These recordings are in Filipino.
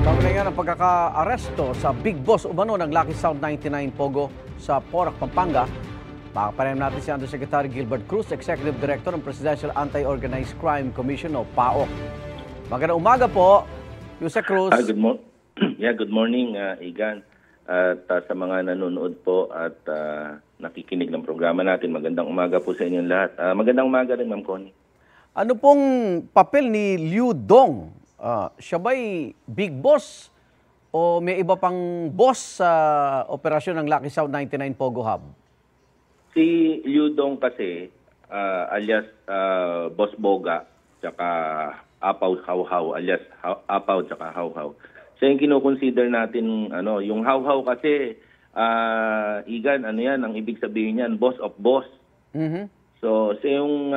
Kaugnay nga ng pagkaka-aresto sa Big Boss umano ng Lucky South 99 Pogo sa Porac, Pampanga, makakapanayam natin si Undersecretary Gilbert Cruz, Executive Director ng Presidential Anti-Organized Crime Commission o PAOC. Magandang umaga po, Yusek Cruz. Good morning, Igan. At sa mga nanonood po at nakikinig ng programa natin, magandang umaga po sa inyong lahat. Magandang umaga rin, Ma'am Connie. Ano pong papel ni Liu Dong? Siya ba'y big boss o may iba pang boss sa operasyon ng Lucky South 99 Pogo Hub? Si Liu Dong kasi, alias Boss Boga, tsaka Apaw Hawhaw, alias Apaw tsaka Hawhaw. Siya yung kinoconsider natin, yung Hawhaw kasi, Igan, yan, ang ibig sabihin niyan, boss of boss. Mm-hmm. So, siya yung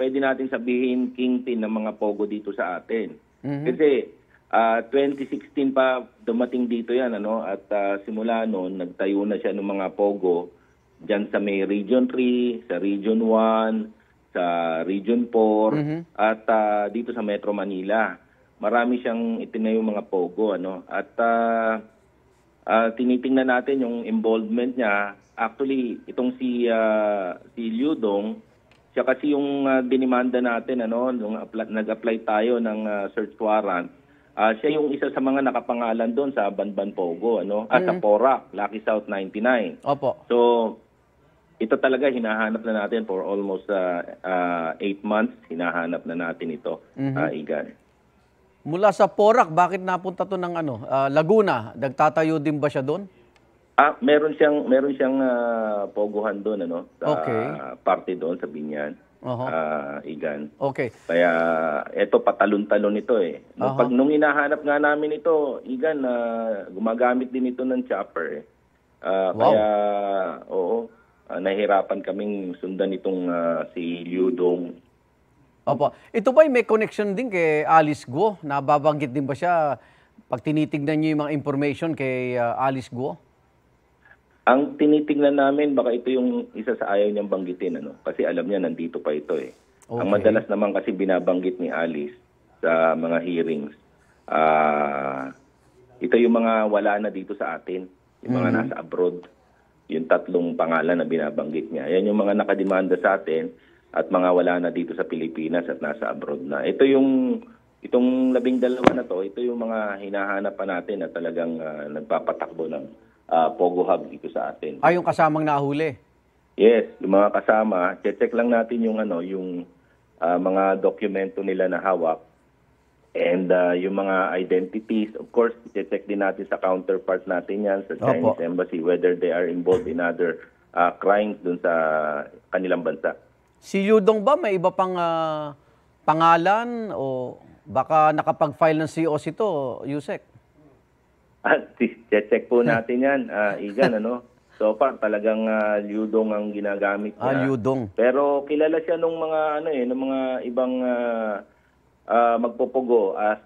pwede natin sabihin kingpin ng mga Pogo dito sa atin. Mm-hmm. Kasi 2016 pa dumating dito yan, at simula noon, nagtayo na siya ng mga Pogo dyan sa may Region 3, sa Region 1, sa Region 4, at dito sa Metro Manila. Marami siyang itinayo mga Pogo, at tinitingnan natin yung involvement niya. Actually, itong si Liu Dong, siya kasi yung dinimanda natin, nung nag-apply tayo ng search warrant. Siya yung isa sa mga nakapangalan doon sa Banban Pogo, sa Porac, Lucky South 99. Opo. So, ito talaga hinahanap na natin for almost 8 months. Hinahanap na natin ito, Igan. Mula sa Porac, bakit napunta to ng Laguna? Nagtatayo din ba siya doon? Meron siyang poguhan doon, sa party doon sa Binyan. Igan. Okay. Kaya eto patalon-talon ito eh. Nung hinahanap nga namin ito, Igan, gumagamit din ito ng chopper. Kaya nahirapan kaming sundan itong si Liu Dong. Opo. Ito ba may connection din kay Alice Guo? Nababanggit din ba siya pag tinitignan niyo yung mga information kay Alice Guo? Ang tinitingnan namin, baka ito yung isa sa ayaw niyang banggitin, kasi alam niya nandito pa ito eh. Okay. Ang madalas naman kasi binabanggit ni Alice sa mga hearings, ito yung mga wala na dito sa atin, yung mga nasa abroad, yung 3 pangalan na binabanggit niya. Yan yung mga nakademanda sa atin at mga wala na dito sa Pilipinas at nasa abroad na. Itong 12 na to, ito yung mga hinahanap pa natin na talagang nagpapatakbo ng Pogo Hub dito sa atin. Yung kasamang nahuli? Yes, yung mga kasama. Check lang natin yung mga dokumento nila na hawak and yung mga identities. Of course, check din natin sa counterpart natin yan sa Chinese Embassy whether they are involved in other crimes dun sa kanilang bansa. Si Liu Dong ba may iba pang pangalan o baka nakapag-file ng COC ito, Yusek? Check po natin yan, Igan, So far, talagang Liu Dong ang ginagamit niya. Liu Dong. Pero kilala siya nung mga, nung mga ibang magpopogo as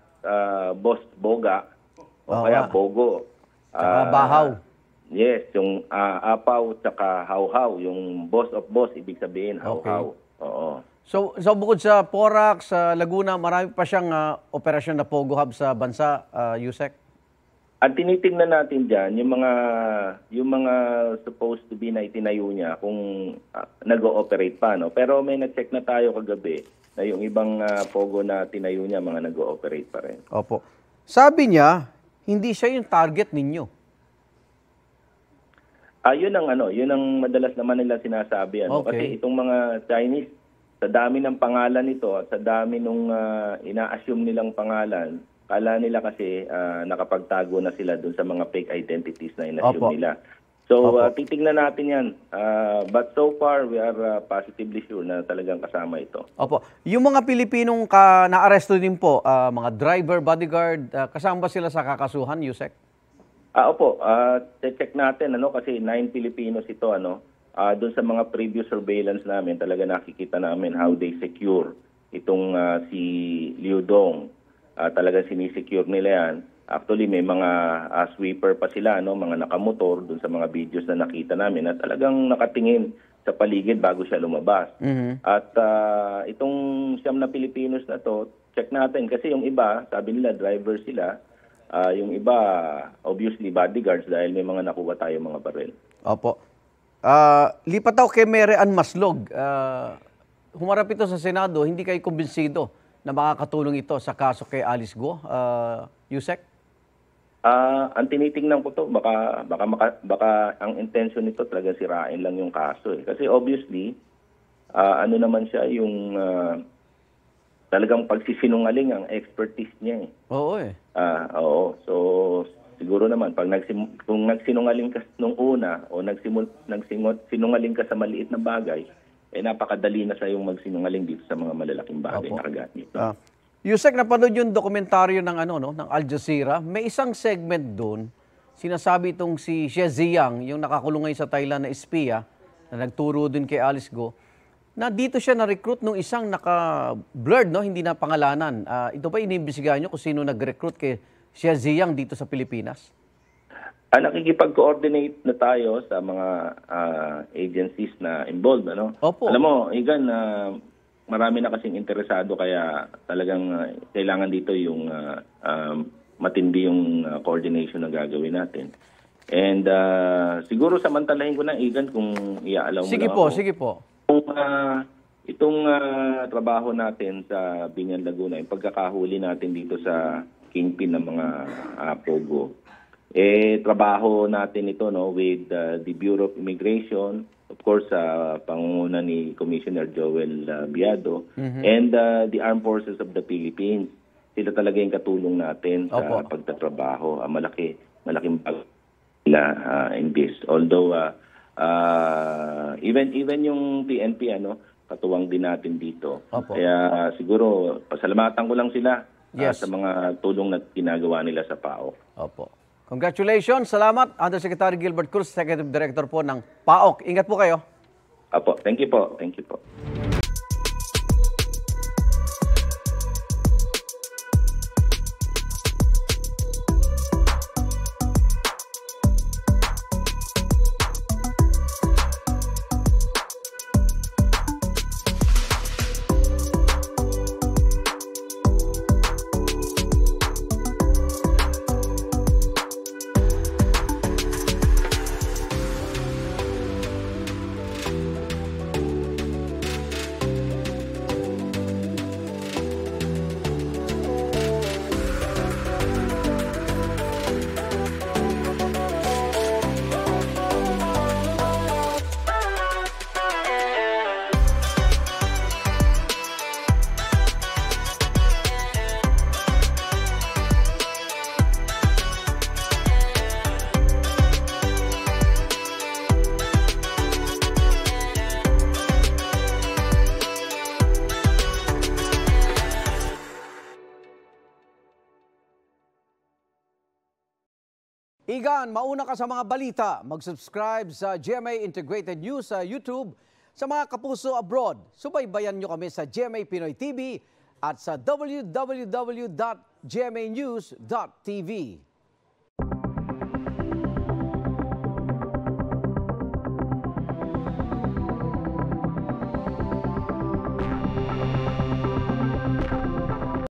Boss Boga o kaya Bogo. Tsaka Bahaw. Yes, yung Apaw tsaka Hawhaw, yung boss of boss, ibig sabihin, Hawhaw. Oo. So bukod sa Porac, sa Laguna, marami pa siyang operasyon na Pogo Hub sa bansa, Yusek? At tinitingnan natin dyan, yung mga supposed to be na itinayo niya kung nag-ooperate pa. Pero may na-check na tayo kagabi na yung ibang Pogo na tinayo niya, mga nag-ooperate pa rin. Opo. Sabi niya, hindi siya yung target ninyo. Yun ang madalas naman nila sinasabi. Kasi itong mga Chinese, sa dami ng pangalan nito at sa dami nung ina-assume nilang pangalan, kala nila kasi nakapagtago na sila dun sa mga fake identities na in-assume nila. So, titignan natin yan. But so far, we are positively sure na talagang kasama ito. Opo. Yung mga Pilipinong na-aresto din po, mga driver, bodyguard, kasama ba sila sa kakasuhan, Yusek? Opo. Check natin, kasi 9 Filipinos ito, doon sa mga previous surveillance namin, talaga nakikita namin how they secure itong si Liu Dong. Talagang sinisecure nila yan. Actually, may mga sweeper pa sila, mga nakamotor doon sa mga videos na nakita namin na talagang nakatingin sa paligid bago siya lumabas. At itong 9 na Pilipinos na to, check natin. Kasi yung iba, sabi nila, driver sila. Yung iba, obviously, bodyguards dahil may mga nakuha tayo mga baril. Opo. Lipat daw kay Mary Ann Maslog. Humarap ito sa Senado, hindi kayo kumbinsido na makakatulong ito sa kaso kay Alice Go, Yusek? Ang tinitingnan ko to, baka ang intention nito talaga sirain lang yung kaso. Kasi obviously, ano naman siya, yung talagang pagsisinungaling ang expertise niya. Oo eh. Oo. So, siguro naman, kung nagsinungaling ka nung una o sinungaling ka sa maliit na bagay, napakadali na sa yung magsinungaling dito sa mga malalaking bagay na kagat nito. Yusek, napanood yung dokumentaryo ng, ng Al Jazeera. May isang segment doon, sinasabi itong si Xie Ziyang, yung nakakulong ngayon sa Thailand na espiya, na nagturo din kay Alice Go, na dito siya na-recruit nung isang naka-blurred, hindi na pangalanan. Ito ba iniimbestigahan nyo kung sino nag-recruit kay Xie Ziyang dito sa Pilipinas? Nakikipag-coordinate na tayo sa mga agencies na involved. Opo. Alam mo, Igan, marami na kasing interesado kaya talagang kailangan dito yung matindi yung coordination na gagawin natin. And siguro samantalahin ko na, Igan, kung iaalaw mo Sige lang po, ako. sige po. Kung itong trabaho natin sa Binyan Laguna, yung pagkakahuli natin dito sa kingpin ng mga Pogo, trabaho natin ito with the Bureau of Immigration, of course sa pangunguna ni Commissioner Joel Biado, and the Armed Forces of the Philippines. Sila talaga yung katulong natin sa pagtatrabaho. Malaking bagay nila in this. Although even yung PNP katuwang din natin dito. Kaya siguro pasalamatan ko lang sila sa mga tulong na ginagawa nila sa PAOK. Opo. Congratulations, salamat. Undersecretary Gilbert Cruz, Executive Director po ng PAOK. Ingat po kayo. Apo, thank you po. Thank you po. Igan, mauna ka sa mga balita. Mag-subscribe sa GMA Integrated News sa YouTube. Sa mga kapuso abroad, subaybayan nyo kami sa GMA Pinoy TV at sa www.gmanews.tv.